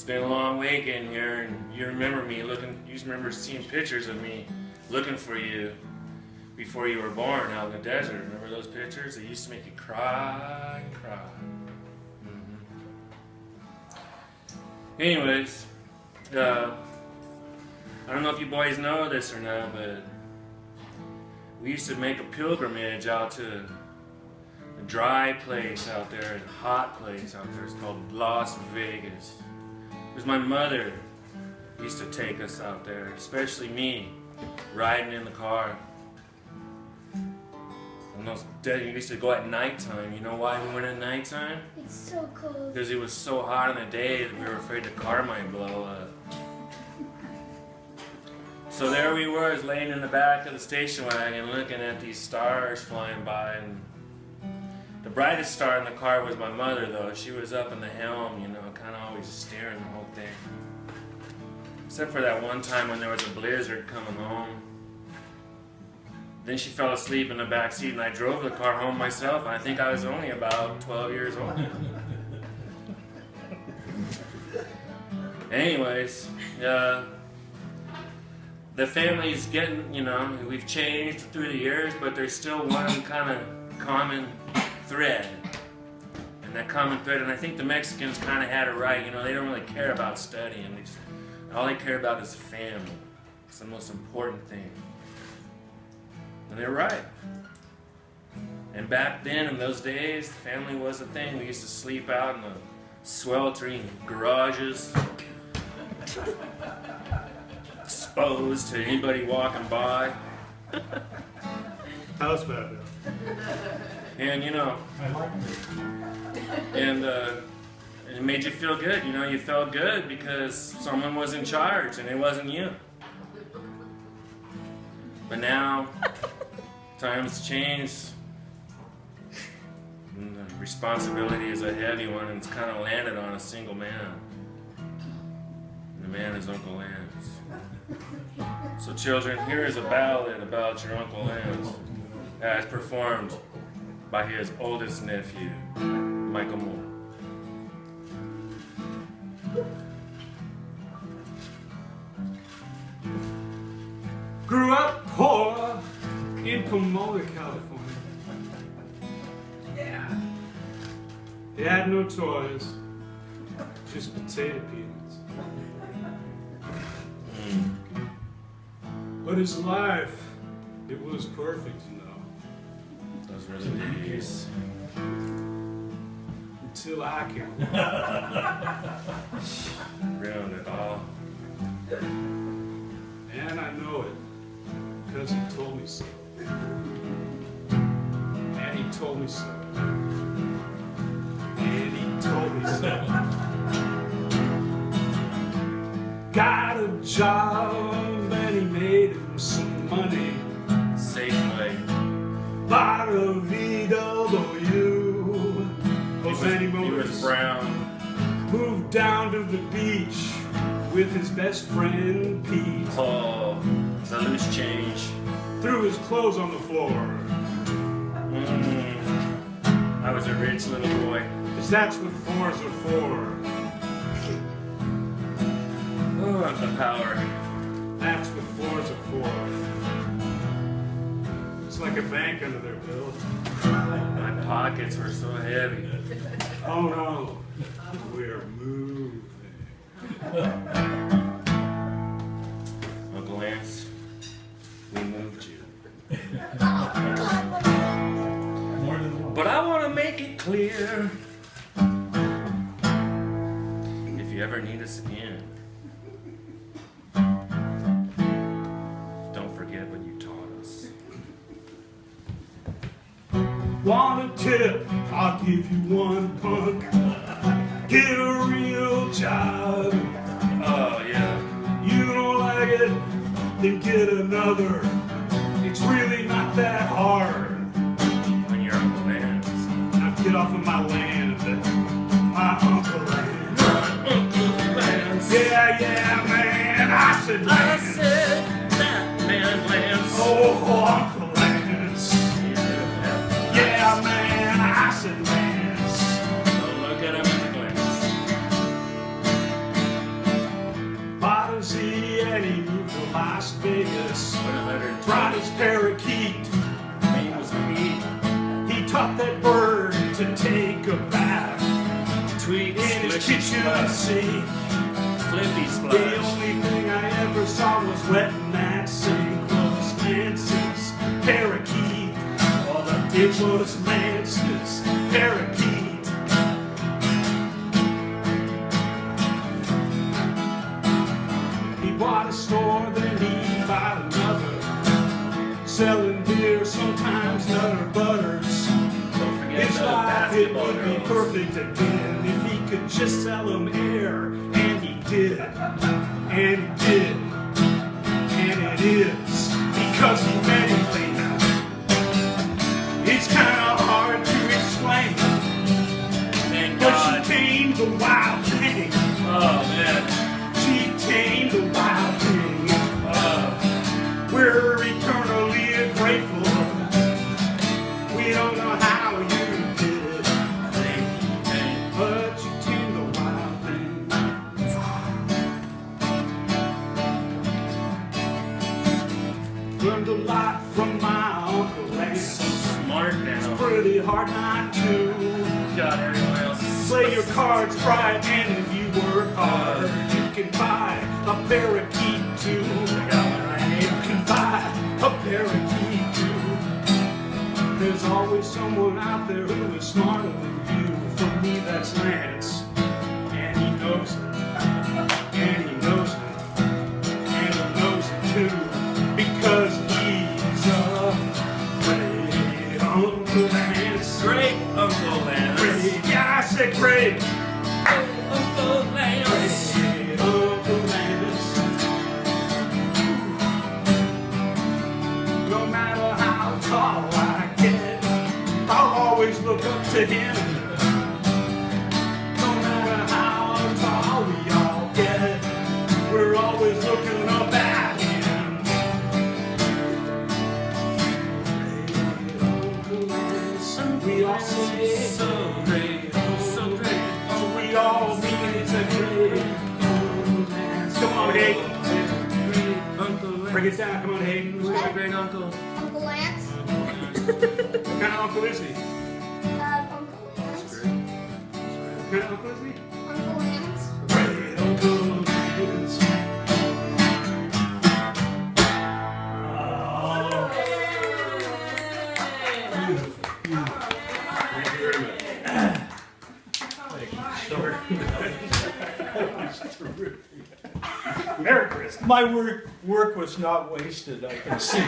It's been a long way getting here, and you remember me looking. You remember seeing pictures of me looking for you before you were born out in the desert. Remember those pictures? They used to make you cry and cry. Anyways, I don't know if you boys know this or not, but we used to make a pilgrimage out to a dry place out there, a hot place out there. It's called Las Vegas. It was my mother used to take us out there, especially me, riding in the car. And those days, we used to go at nighttime. You know why we went at nighttime? It's so cold. Because it was so hot in the day that we were afraid the car might blow up. So there we were, laying in the back of the station wagon looking at these stars flying by. And the brightest star in the car was my mother, though. She was up in the helm, you know, kind of always steering the whole thing. Except for that one time when there was a blizzard coming home. Then she fell asleep in the back seat, and I drove the car home myself. I think I was only about 12 years old. Anyways, the family's getting, you know, we've changed through the years, but there's still one kind of common thread. And that common thread, and I think the Mexicans kind of had it right, you know, they don't really care about studying. All they care about is family. It's the most important thing. And they're right. And back then, in those days, family was a thing. We used to sleep out in the sweltering garages, exposed to anybody walking by. How's that? And, you know, and it made you feel good. You know, you felt good because someone was in charge and it wasn't you. But now, times change. And the responsibility is a heavy one, and it's kind of landed on a single man. And the man is Uncle Lance. So children, here is a ballad about your Uncle Lance, as performed by his oldest nephew, Michael Moore. Grew up poor in Pomona, California. Yeah. He had no toys, just potato peanuts. But his life, it was perfect, you know. Those were the days. Until I came. Ruined it all. And I know it, because he told me so. And he told me so. And he told me so. Got a job and he made him some money. Safeway. Bought a VW. He was brown. Moved down to the beach with his best friend Pete. Oh, the loose change. Threw his clothes on the floor. I was a rich little boy. 'Cause that's what fours are for. Oh, the power. That's what fours are for. It's like a bank under their bill. My pockets were so heavy. Oh no, we're moving. Uncle Lance, we moved you. But I want to make it clear, if you ever need us again, don't forget what you taught us. Want a tip? I'll give you one, punk. Get a real job. Oh, yeah. You don't like it? Then get another. It's really not that hard. When you're Uncle Lance. Now get off of my land. My Uncle Lance. Uncle Lance. Yeah, yeah, man. I said I Lance. said that man Lance. Oh, Uncle Lance. Yeah, man. I said Lance. Don't look at him in the glance. was Parakeet. Name was Pete. He taught that bird to take a bath Tweet, in his splish, kitchen splash, sink. flippy The splash. only thing I ever saw was wetting that sink was Lance's Parakeet. All I did was Lance's Parakeet. He bought a store, then he bought another, selling beer, sometimes nutter butters. Don't forget His the life, it basketball would be girls. perfect again if he could just sell him air. And he did. And he did. And it is because he met Elena. It's kind of hard to explain, Thank but God. she tamed the wild thing. Oh man. She tamed the wild thing. We're eternally grateful. We don't know how you did, but you tamed the wild thing. Learned a lot from my Uncle So Lance. smart now. Pretty hard not to. God, everyone else is Play your cards right, and if you work hard, you can buy a Parakeet too. You can buy a Parakeet too. There's always someone out there who is smarter than you. For me, that's Lance, and he knows it, and he knows it, and he knows it too, because he's a great Uncle Lance. great Uncle Lance. Great, yeah, I said great. Uncle Lance. Great Uncle Lance. No matter how tall I get, I'll always look up to him. No matter how tall we all get, we're always looking up at him. Great Uncle Lance. We all say So great. So great. we all mean it's a great Uncle Lance. Come on, Hayden. Great Uncle Lance. Bring it down. Come on, Hayden. Who's your great uncle? Uncle Lance? What kind of uncle is he? Uncle Lance? What kind of uncle is he? Uncle Lance? Great Uncle Lance. Thank you very much. Merry Christmas. My work was not wasted, I can see.